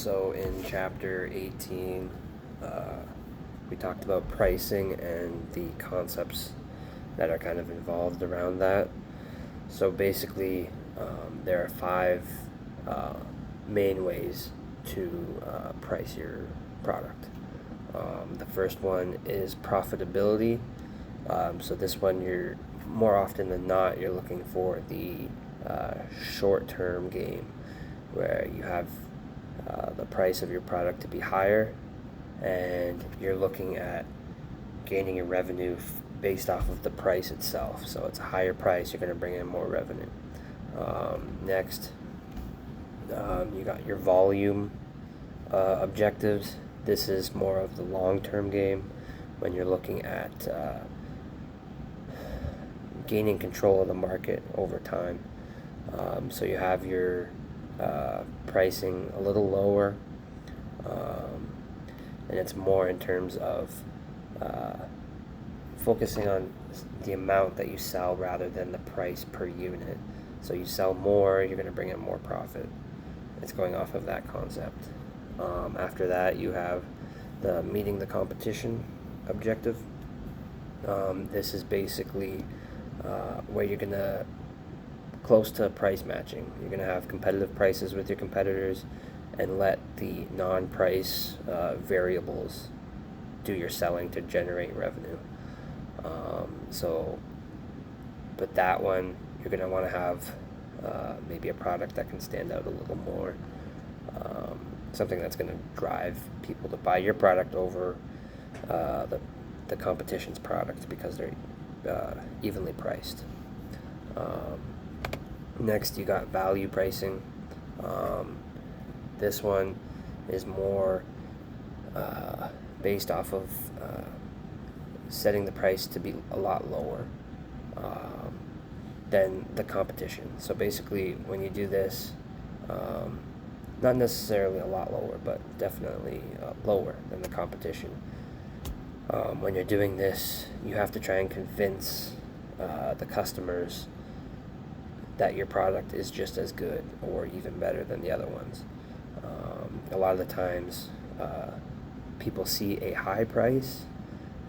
So in chapter 18, we talked about pricing and the concepts that are kind of involved around that. So basically, there are five uh, main ways to price your product. The first one is profitability. So this one, you're more often than not, you're looking for the short-term game, where you have the price of your product to be higher, and you're looking at gaining your revenue based off of the price itself. So it's a higher price, you're going to bring in more revenue. Next, you got your volume objectives. This is more of the long-term game when you're looking at gaining control of the market over time. So you have your pricing a little lower, and it's more in terms of focusing on the amount that you sell rather than the price per unit. So you sell more, you're going to bring in more profit. It's going off of that concept. After that, you have the meeting the competition objective. This is basically where you're going to close to price matching. You're going to have competitive prices with your competitors and let the non-price variables do your selling to generate revenue. But that one, you're going to want to have maybe a product that can stand out a little more, something that's going to drive people to buy your product over the competition's product because they're evenly priced. Next, you got value pricing. This one is more based off of setting the price to be a lot lower than the competition. So basically, when you do this, not necessarily a lot lower, but definitely lower than the competition. When you're doing this, you have to try and convince the customers that your product is just as good or even better than the other ones. A lot of the times, people see a high price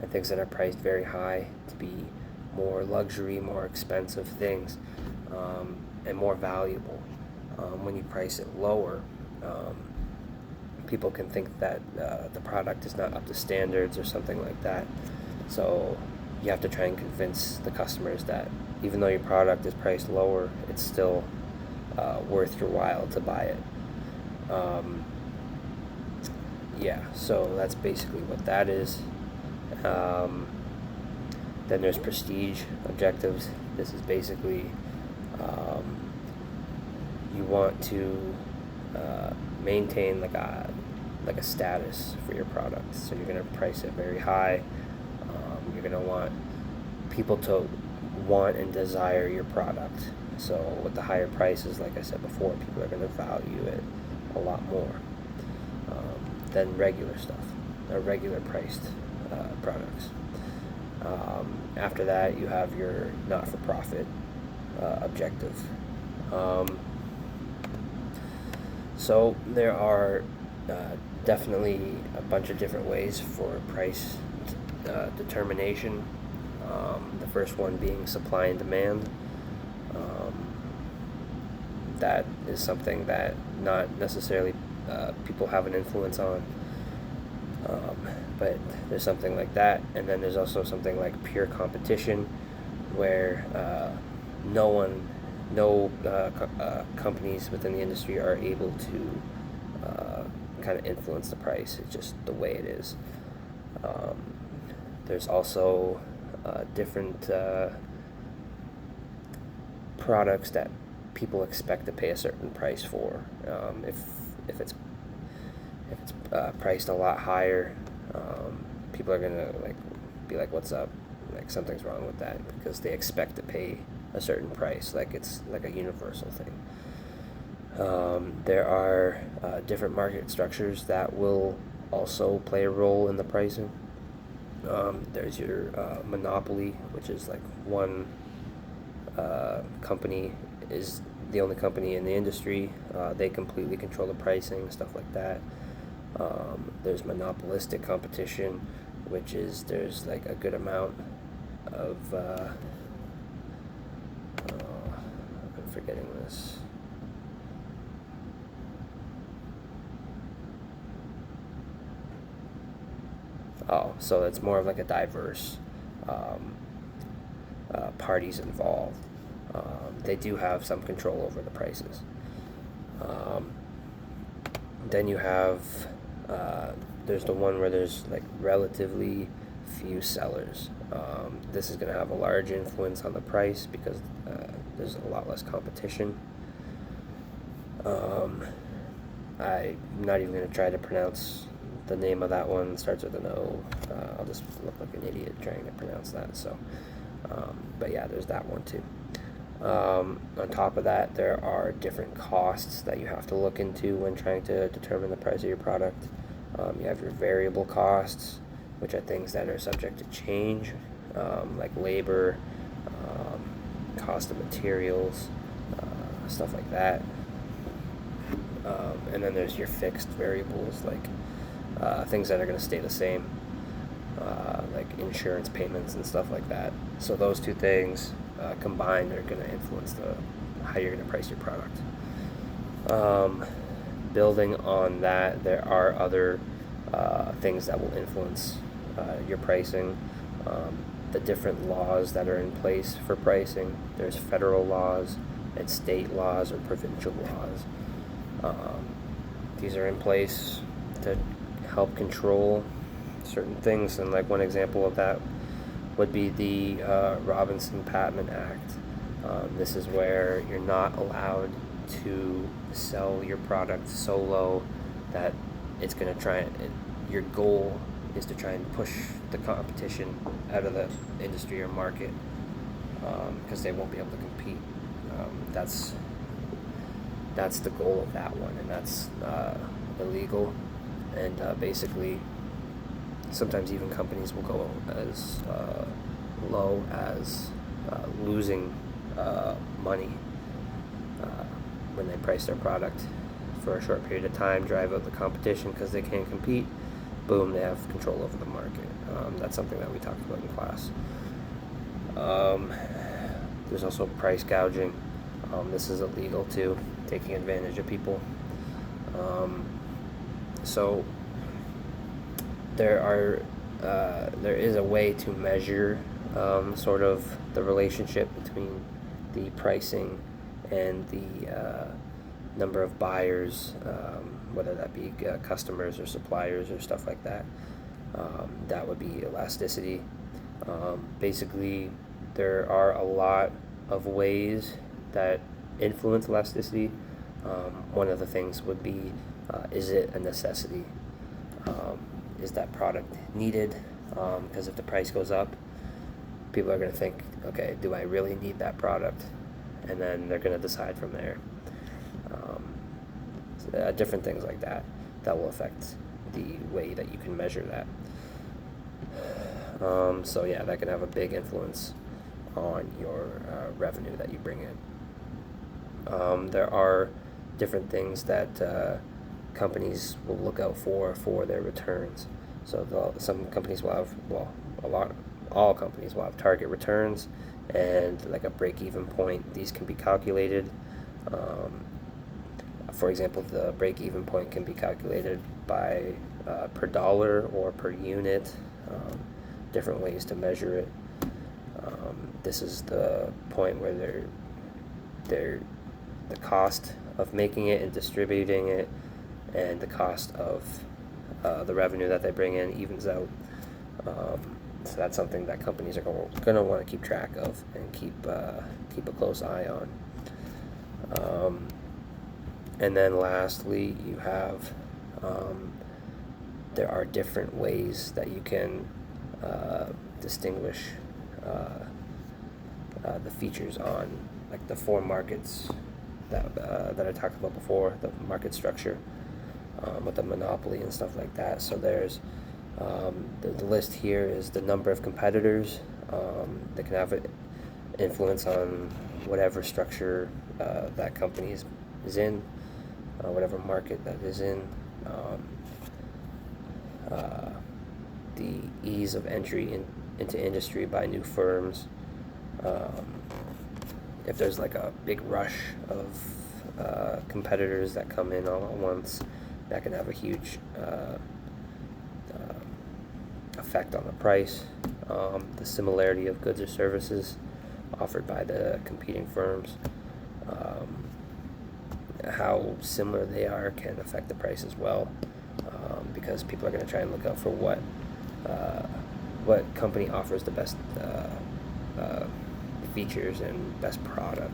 and things that are priced very high to be more luxury, more expensive things, and more valuable. When you price it lower, people can think that the product is not up to standards or something like that. So you have to try and convince the customers that even though your product is priced lower, it's still worth your while to buy it. So that's basically what that is. Then there's prestige objectives. This is basically you want to maintain like a status for your product. So you're going to price it very high. You're going to want people to want and desire your product. So with the higher prices, like I said before, people are going to value it a lot more than regular stuff, or regular priced products. After that, you have your not-for-profit objective. So there are definitely a bunch of different ways for price determination. The first one being supply and demand. That is something that not necessarily people have an influence on, but there's something like that. And then there's also something like pure competition, where no companies within the industry are able to kind of influence the price. It's just the way it is. There's also different products that people expect to pay a certain price for. If it's priced a lot higher, people are gonna be like, "What's up?" Like something's wrong with that, because they expect to pay a certain price, like it's like a universal thing. There are different market structures that will also play a role in the pricing. There's your monopoly, which is like one company is the only company in the industry. They completely control the pricing, stuff like that. There's monopolistic competition, which is there's like a good amount of I'm forgetting this. Oh, so it's more of like a diverse um, parties involved. They do have some control over the prices. Um, then you have there's the one where there's like relatively few sellers. This is going to have a large influence on the price because there's a lot less competition. Um, I'm not even going to try to pronounce the name of that one. It starts with an O. I'll just look like an idiot trying to pronounce that. So, but yeah, there's that one too. On top of that, there are different costs that you have to look into when trying to determine the price of your product. You have your variable costs, which are things that are subject to change, like labor, cost of materials, stuff like that. And then there's your fixed variables, like things that are going to stay the same, like insurance payments and stuff like that. So those two things combined are going to influence how you're going to price your product. Building on that, there are other things that will influence your pricing. The different laws that are in place for pricing. There's federal laws and state laws or provincial laws. These are in place to help control certain things, and like one example of that would be the Robinson-Patman Act. This is where you're not allowed to sell your product so low that it's going to your goal is to try and push the competition out of the industry or market, because they won't be able to compete. That's the goal of that one, and that's illegal. And basically, sometimes even companies will go as low as losing money when they price their product for a short period of time, drive out the competition because they can't compete. Boom, they have control over the market. That's something that we talked about in class. There's also price gouging. This is illegal too, taking advantage of people. So there is a way to measure sort of the relationship between the pricing and the number of buyers, whether that be customers or suppliers or stuff like that. That would be elasticity. Basically, there are a lot of ways that influence elasticity. One of the things would be, is it a necessity? Is that product needed? Because if the price goes up, people are going to think, okay, do I really need that product? And then they're going to decide from there. Different things like that will affect the way that you can measure that. So yeah, that can have a big influence on your revenue that you bring in. There are different things that companies will look out for their returns. So some companies will have, all companies will have target returns and like a break-even point. These can be calculated. For example, the break-even point can be calculated by per dollar or per unit. Different ways to measure it. This is the point where the cost of making it and distributing it and the cost of the revenue that they bring in evens out. So that's something that companies are going to want to keep track of and keep a close eye on. And then lastly, you have there are different ways that you can distinguish the features on like the four markets that I talked about before, the market structure with the monopoly and stuff like that. So there's the list here is the number of competitors that can have an influence on whatever structure that company is in, whatever market that is in. Uh, the ease of entry into industry by new firms. Um, if there's like a big rush of competitors that come in all at once, that can have a huge effect on the price. The similarity of goods or services offered by the competing firms, how similar they are can affect the price as well, because people are going to try and look out for what company offers the best features and best product.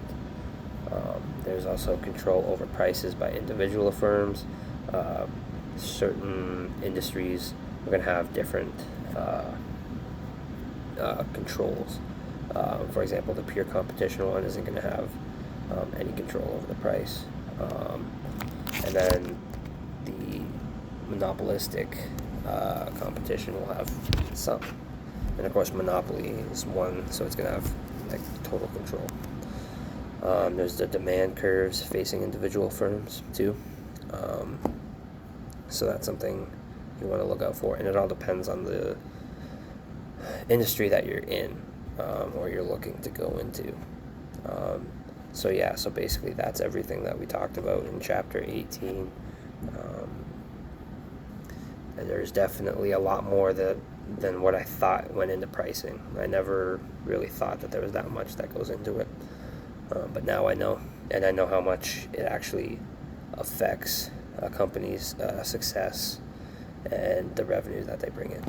There's also control over prices by individual firms. Certain industries are going to have different controls. For example, the pure competition one isn't going to have any control over the price. And then the monopolistic competition will have some. And of course, monopoly is one, so it's going to have like total control. There's the demand curves facing individual firms too. So that's something you want to look out for, and it all depends on the industry that you're in, or you're looking to go into. So basically that's everything that we talked about in chapter 18. And there's definitely a lot more than what I thought went into pricing. I never really thought that there was that much that goes into it. But now I know, and I know how much it actually affects a company's success and the revenue that they bring in.